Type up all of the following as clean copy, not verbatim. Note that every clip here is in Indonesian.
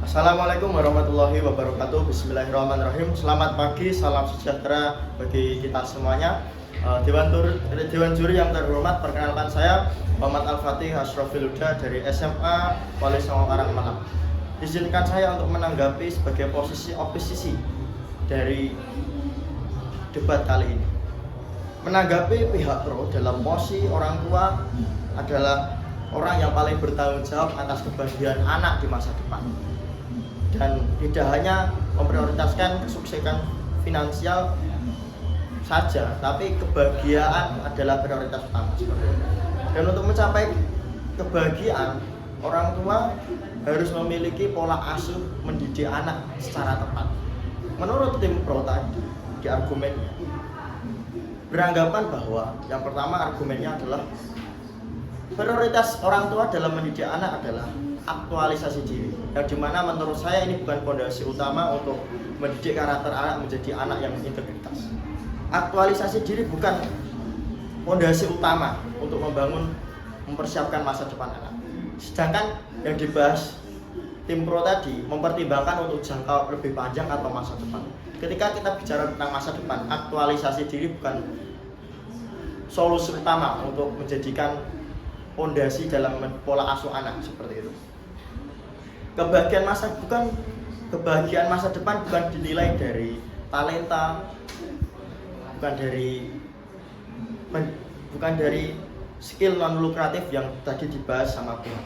Assalamualaikum warahmatullahi wabarakatuh. Bismillahirrahmanirrahim. Selamat pagi, salam sejahtera bagi kita semuanya. Dewan Juri yang terhormat, perkenalkan saya Muhammad Al-Fatih Ashrafil Huda dari SMA Wali Songo Karangmanap. Izinkan saya untuk menanggapi sebagai posisi oposisi dari debat kali ini. Menanggapi pihak pro dalam posisi orang tua adalah orang yang paling bertanggung jawab atas kebahagiaan anak di masa depan. Dan tidak hanya memprioritaskan kesuksesan finansial saja, tapi kebahagiaan adalah prioritas utama. Dan untuk mencapai kebahagiaan, orang tua harus memiliki pola asuh mendidik anak secara tepat. Menurut tim pro tadi, di argumennya beranggapan bahwa yang pertama argumennya adalah prioritas orang tua dalam mendidik anak adalah aktualisasi diri, yang dimana menurut saya ini bukan fondasi utama untuk mendidik karakter anak menjadi anak yang berintegritas. Aktualisasi diri bukan fondasi utama untuk mempersiapkan masa depan anak. Sedangkan yang dibahas tim pro tadi mempertimbangkan untuk jangka lebih panjang atau masa depan. Ketika kita bicara tentang masa depan, aktualisasi diri bukan solusi utama untuk menjadikan fondasi dalam pola asuh anak seperti itu. Kebahagiaan masa depan bukan dinilai dari talenta, bukan dari skill non lukratif yang tadi dibahas sama pihak.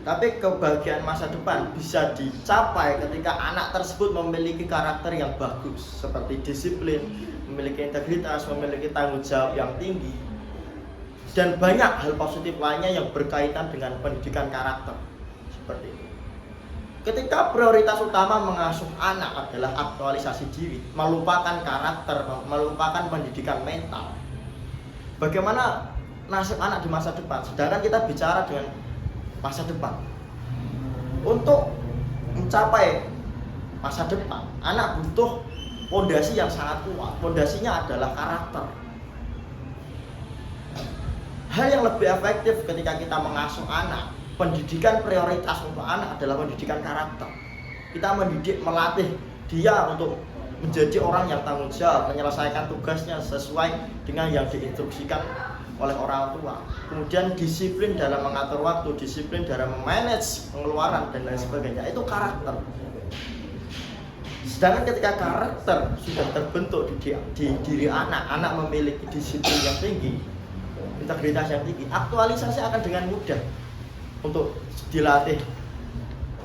Tapi kebahagiaan masa depan bisa dicapai ketika anak tersebut memiliki karakter yang bagus, seperti disiplin, memiliki integritas, memiliki tanggung jawab yang tinggi, dan banyak hal positif lainnya yang berkaitan dengan pendidikan karakter seperti itu. Ketika prioritas utama mengasuh anak adalah aktualisasi diri, melupakan karakter, melupakan pendidikan mental, bagaimana nasib anak di masa depan? Sedangkan kita bicara dengan masa depan. Untuk mencapai masa depan, anak butuh fondasi yang sangat kuat. Fondasinya adalah karakter. Hal yang lebih efektif ketika kita mengasuh anak, pendidikan prioritas untuk anak adalah pendidikan karakter. Kita mendidik, melatih dia untuk menjadi orang yang tanggung jawab, menyelesaikan tugasnya sesuai dengan yang diinstruksikan oleh orang tua. Kemudian disiplin dalam mengatur waktu, disiplin dalam memanage pengeluaran dan lain sebagainya. Itu karakter. Sedangkan ketika karakter sudah terbentuk di diri anak, anak memiliki disiplin yang tinggi, integritas yang tinggi, aktualisasi akan dengan mudah untuk dilatih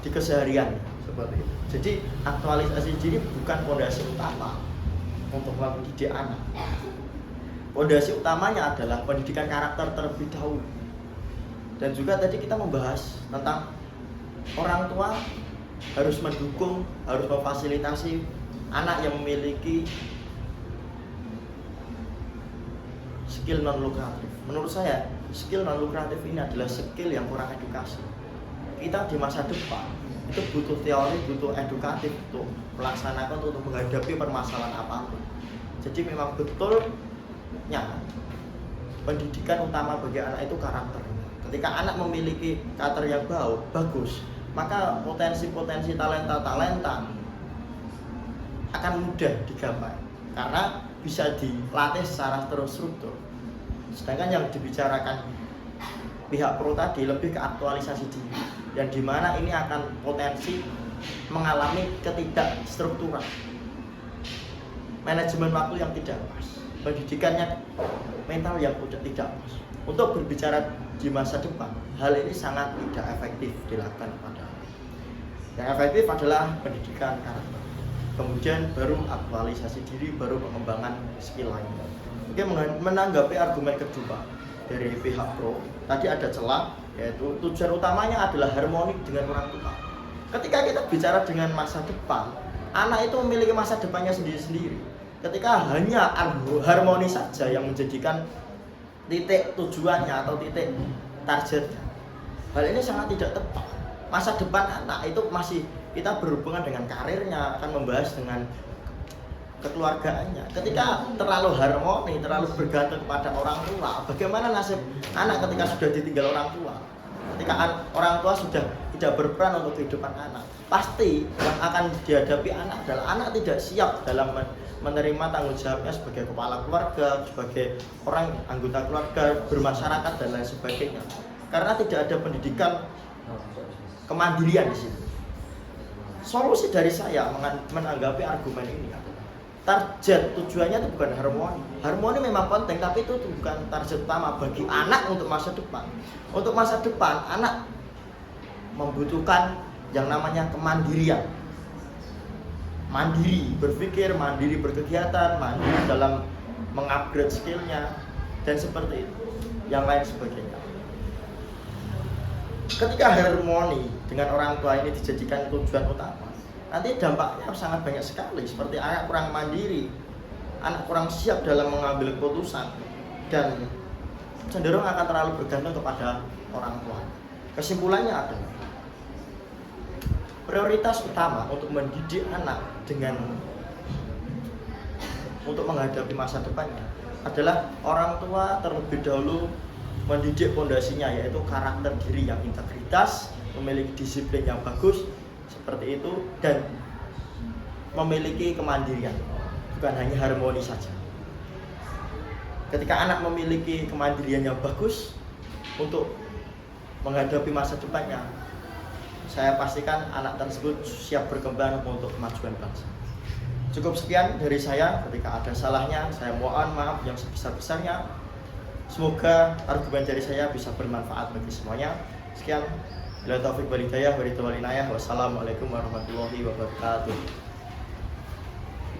di keseharian seperti itu. Jadi aktualisasi diri bukan fondasi utama untuk mendidik anak. Fondasi utamanya adalah pendidikan karakter terlebih dahulu. Dan juga tadi kita membahas tentang orang tua harus mendukung, harus memfasilitasi anak yang memiliki skill non lukratif. Menurut saya, skill non lukratif ini adalah skill yang kurang edukasi. Kita di masa depan itu butuh teori, butuh edukatif untuk melaksanakan, untuk menghadapi permasalahan apapun. Jadi memang betulnya pendidikan utama bagi anak itu karakter. Ketika anak memiliki karakter yang bagus, maka potensi-potensi talenta-talenta akan mudah digapai karena bisa dilatih secara terstruktur. Sedangkan yang dibicarakan pihak pro tadi lebih ke aktualisasi diri, yang dimana ini akan potensi mengalami ketidakstrukturan, manajemen waktu yang tidak pas, pendidikannya mental yang tidak pas. Untuk berbicara di masa depan, hal ini sangat tidak efektif dilakukan pada anak. Yang efektif adalah pendidikan karakter, kemudian baru aktualisasi diri, baru pengembangan skill lainnya. Oke, menanggapi argumen kedua dari pihak pro, tadi ada celah, yaitu tujuan utamanya adalah harmoni dengan orang tua. Ketika kita bicara dengan masa depan, anak itu memiliki masa depannya sendiri-sendiri. Ketika hanya harmoni saja yang menjadikan titik tujuannya atau titik targetnya, hal ini sangat tidak tepat. Masa depan anak itu masih kita berhubungan dengan karirnya, akan membahas dengan kekeluargaannya. Ketika terlalu harmoni, terlalu bergantung pada orang tua, bagaimana nasib anak ketika sudah ditinggal orang tua? Ketika orang tua sudah tidak berperan untuk kehidupan anak, pasti yang akan dihadapi anak adalah anak tidak siap dalam menerima tanggung jawabnya sebagai kepala keluarga, sebagai orang anggota keluarga, bermasyarakat dan lain sebagainya. Karena tidak ada pendidikan kemandirian di sini. Solusi dari saya menanggapi argumen ini adalah target tujuannya itu bukan harmoni. Harmoni memang penting, tapi itu bukan target utama bagi anak untuk masa depan. Untuk masa depan, anak membutuhkan yang namanya kemandirian. Mandiri berpikir, mandiri berkegiatan, mandiri dalam mengupgrade skillnya, dan seperti itu. Yang lain sebagainya. Ketika harmoni dengan orang tua ini dijadikan tujuan utama, nanti dampaknya sangat banyak sekali, seperti anak kurang mandiri, anak kurang siap dalam mengambil keputusan, dan cenderung akan terlalu bergantung kepada orang tua. Kesimpulannya adalah prioritas utama untuk mendidik anak untuk menghadapi masa depannya adalah orang tua terlebih dahulu mendidik fondasinya, yaitu karakter diri yang integritas, memiliki disiplin yang bagus seperti itu, dan memiliki kemandirian, bukan hanya harmoni saja. Ketika anak memiliki kemandirian yang bagus untuk menghadapi masa depannya, saya pastikan anak tersebut siap berkembang untuk kemajuan bangsa. Cukup sekian dari saya. Ketika ada salahnya, saya mohon maaf yang sebesar-besarnya. Semoga argumen dari saya bisa bermanfaat bagi semuanya. Sekian. Bila taufik wal hidayah wa ridwan inayah. Wassalamualaikum warahmatullahi wabarakatuh.